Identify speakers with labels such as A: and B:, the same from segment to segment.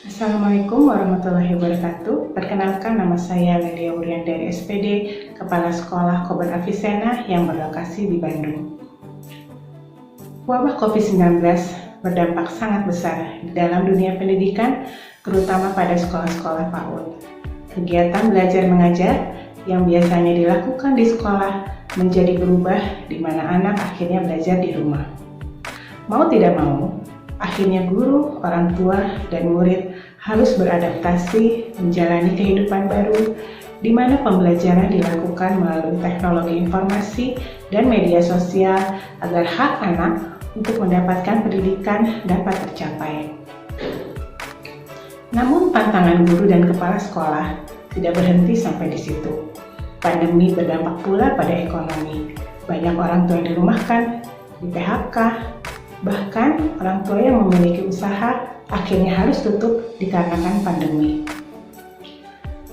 A: Assalamualaikum warahmatullahi wabarakatuh. Perkenalkan, nama saya Lelia Wurian dari SPD, Kepala Sekolah Kober Avicenna yang berlokasi di Bandung. Wabah COVID-19 berdampak sangat besar di dalam dunia pendidikan, terutama pada sekolah-sekolah PAUD. Kegiatan belajar mengajar yang biasanya dilakukan di sekolah menjadi berubah, di mana anak akhirnya belajar di rumah. Mau tidak mau, akhirnya guru, orang tua, dan murid harus beradaptasi menjalani kehidupan baru, di mana pembelajaran dilakukan melalui teknologi informasi dan media sosial agar hak anak untuk mendapatkan pendidikan dapat tercapai. Namun tantangan guru dan kepala sekolah tidak berhenti sampai di situ. Pandemi berdampak pula pada ekonomi. Banyak orang tua yang dirumahkan, di PHK, bahkan orang tua yang memiliki usaha akhirnya harus tutup dikarenakan pandemi.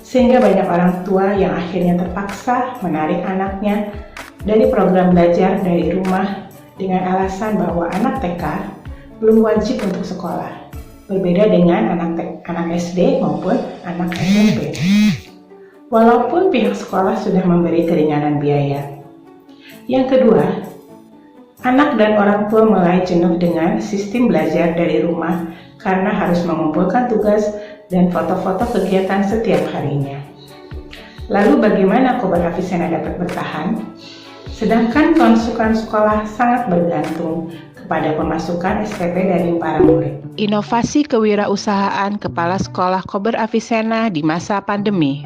A: Sehingga banyak orang tua yang akhirnya terpaksa menarik anaknya dari program belajar dari rumah dengan alasan bahwa anak TK belum wajib untuk sekolah, berbeda dengan anak SD maupun anak SMP. Walaupun pihak sekolah sudah memberi keringanan biaya. Yang kedua, anak dan orang tua mulai jenuh dengan sistem belajar dari rumah karena harus mengumpulkan tugas dan foto-foto kegiatan setiap harinya. Lalu bagaimana Kober Avicenna dapat bertahan? Sedangkan pemasukan sekolah sangat bergantung kepada pemasukan SPP dari para murid.
B: Inovasi kewirausahaan Kepala Sekolah Kober Avicenna di masa pandemi.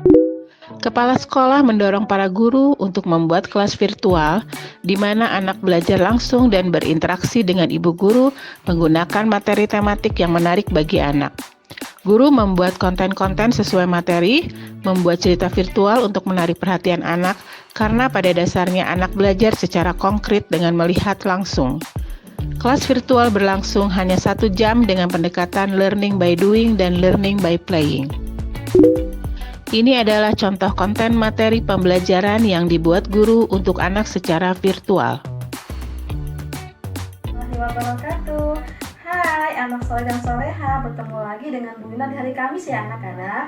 B: Kepala sekolah mendorong para guru untuk membuat kelas virtual di mana anak belajar langsung dan berinteraksi dengan ibu guru menggunakan materi tematik yang menarik bagi anak. Guru membuat konten-konten sesuai materi, membuat cerita virtual untuk menarik perhatian anak karena pada dasarnya anak belajar secara konkret dengan melihat langsung. Kelas virtual berlangsung hanya 1 jam dengan pendekatan learning by doing dan learning by playing. Ini adalah contoh konten materi pembelajaran yang dibuat guru untuk anak secara virtual.
C: Warahmatullahi wabarakatuh. Hai anak soleh dan soleha, bertemu lagi dengan Bu Wina di hari Kamis ya anak-anak.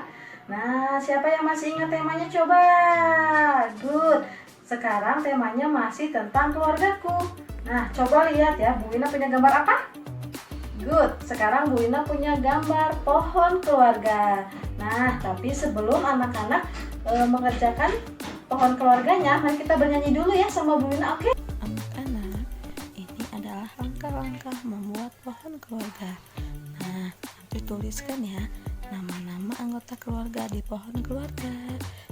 C: Nah, siapa yang masih ingat temanya coba? Good. Sekarang temanya masih tentang keluargaku. Nah, coba lihat ya, Bu Wina punya gambar apa? Good. Sekarang Bu Wina punya gambar pohon keluarga. Nah, tapi sebelum anak-anak mengerjakan pohon keluarganya, mari kita bernyanyi dulu ya sama Bu Wina, oke?
D: Anak-anak, ini adalah langkah-langkah membuat pohon keluarga. Nah, nanti tuliskan ya nama-nama anggota keluarga di pohon keluarga.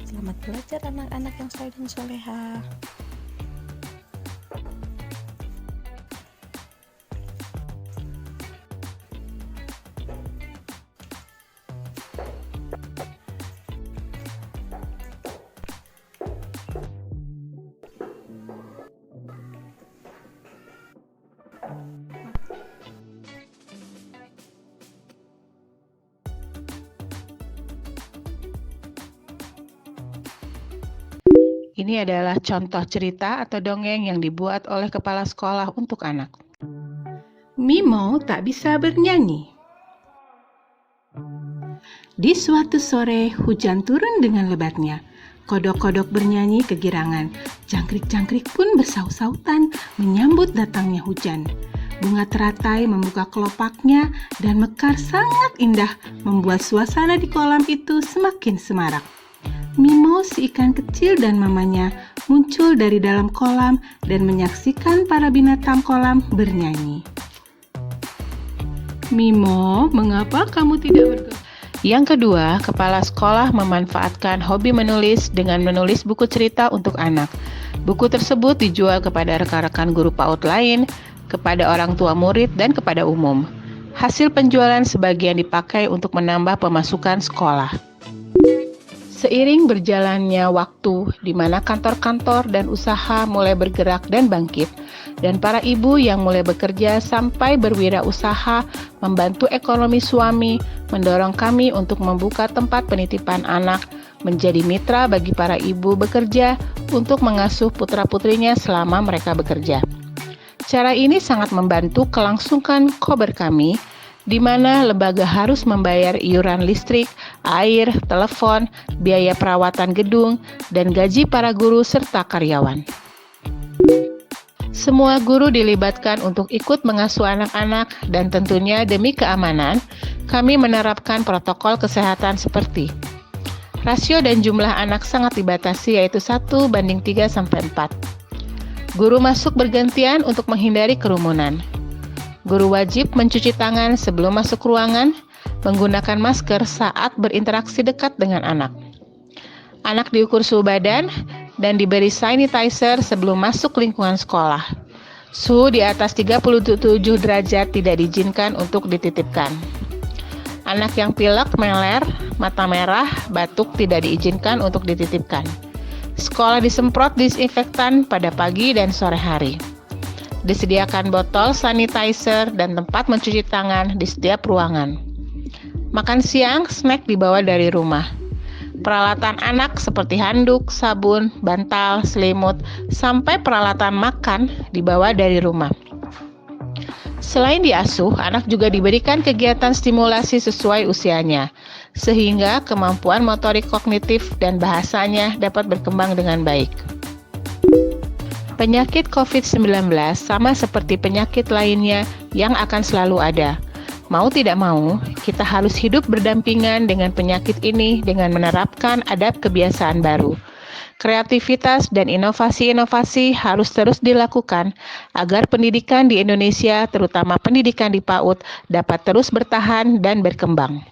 D: Selamat belajar anak-anak yang soleh dan soleha.
B: Ini adalah contoh cerita atau dongeng yang dibuat oleh kepala sekolah untuk anak. Mimo tak bisa bernyanyi. Di suatu sore, hujan turun dengan lebatnya. Kodok-kodok bernyanyi kegirangan. Jangkrik-jangkrik pun bersaut-sautan menyambut datangnya hujan. Bunga teratai membuka kelopaknya dan mekar sangat indah, membuat suasana di kolam itu semakin semarak. Mimo, si ikan kecil dan mamanya muncul dari dalam kolam dan menyaksikan para binatang kolam bernyanyi. Mimo, mengapa kamu tidak bergerak? Yang kedua, kepala sekolah memanfaatkan hobi menulis dengan menulis buku cerita untuk anak. Buku tersebut dijual kepada rekan-rekan guru PAUD lain, kepada orang tua murid, dan kepada umum. Hasil penjualan sebagian dipakai untuk menambah pemasukan sekolah. Seiring berjalannya waktu, di mana kantor-kantor dan usaha mulai bergerak dan bangkit, dan para ibu yang mulai bekerja sampai berwirausaha membantu ekonomi suami, mendorong kami untuk membuka tempat penitipan anak, menjadi mitra bagi para ibu bekerja untuk mengasuh putra-putrinya selama mereka bekerja. Cara ini sangat membantu kelangsungan kober kami di mana lembaga harus membayar iuran listrik, air, telepon, biaya perawatan gedung, dan gaji para guru serta karyawan. Semua guru dilibatkan untuk ikut mengasuh anak-anak dan tentunya demi keamanan, kami menerapkan protokol kesehatan seperti rasio dan jumlah anak sangat dibatasi yaitu 1:3-4. Guru masuk bergantian untuk menghindari kerumunan. Guru wajib mencuci tangan sebelum masuk ruangan, menggunakan masker saat berinteraksi dekat dengan anak. Anak diukur suhu badan dan diberi sanitizer sebelum masuk lingkungan sekolah. Suhu di atas 37 derajat tidak diizinkan untuk dititipkan. Anak yang pilek, meler, mata merah, batuk tidak diizinkan untuk dititipkan. Sekolah disemprot disinfektan pada pagi dan sore hari. Disediakan botol sanitizer dan tempat mencuci tangan di setiap ruangan. Makan siang, snack dibawa dari rumah. Peralatan anak seperti handuk, sabun, bantal, selimut, sampai peralatan makan dibawa dari rumah. Selain diasuh, anak juga diberikan kegiatan stimulasi sesuai usianya, sehingga kemampuan motorik kognitif dan bahasanya dapat berkembang dengan baik. Penyakit COVID-19 sama seperti penyakit lainnya yang akan selalu ada. Mau tidak mau, kita harus hidup berdampingan dengan penyakit ini dengan menerapkan adab kebiasaan baru. Kreativitas dan inovasi-inovasi harus terus dilakukan agar pendidikan di Indonesia, terutama pendidikan di PAUD, dapat terus bertahan dan berkembang.